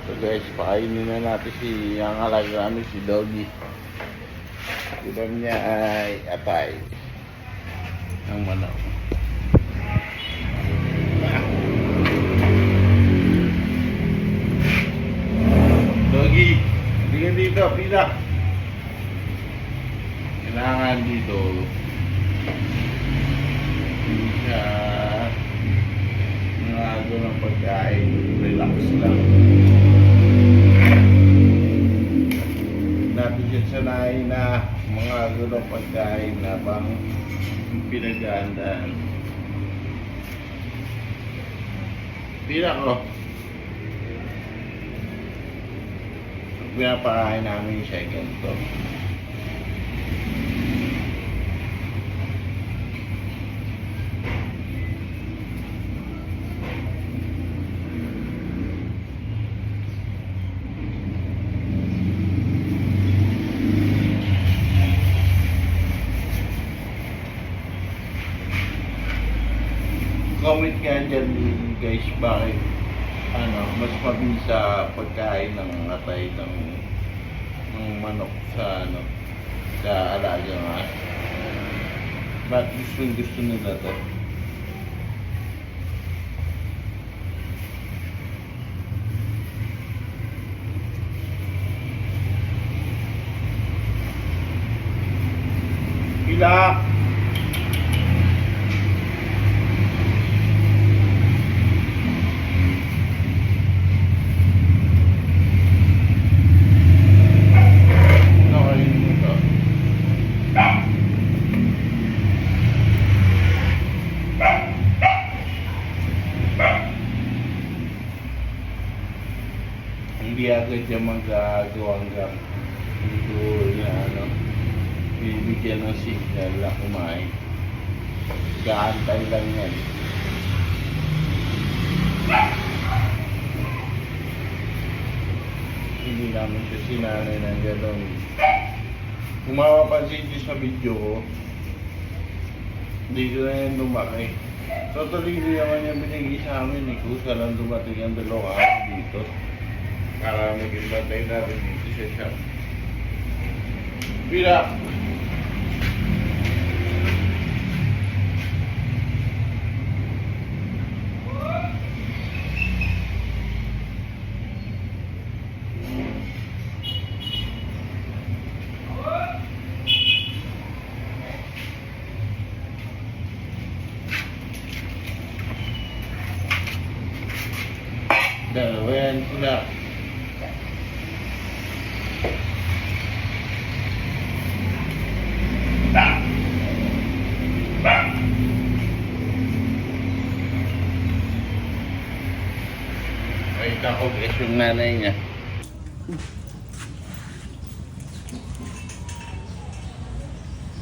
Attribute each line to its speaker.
Speaker 1: So guys, pakainin na natin ang alaga namin si Doggy. Ulam niya ay atay ng manok. Doggy, hindi ka dito, pila. Kailangan dito hindi siya nangago ng pagkain, relax lang. Natin siya sanay na mga gulong pagkain na bang pinagandaan. Pila ko. Pinapakain namin yung second to. Comment nga dyan guys, bakit mas mabilis sa pagkain ng atay ng manok sa sa alaga nga. Ba't gusto nila to? Pila! Hindi agad siya magagawa hanggang dito na bibigyan ng signal na kumain. Gaantay lang yan. Hindi namin siya sinanay ng gano'n. Kung mapapansin niyo sa video ko, dito na yan lumaki. Totally hindi naman yung binigay sa amin. Kusa lang dumating ang 2 araw dito. Para maging batay natin dito sa shop. Pila! Dalawa yan sila. Ay, ako guys yung nanay niya.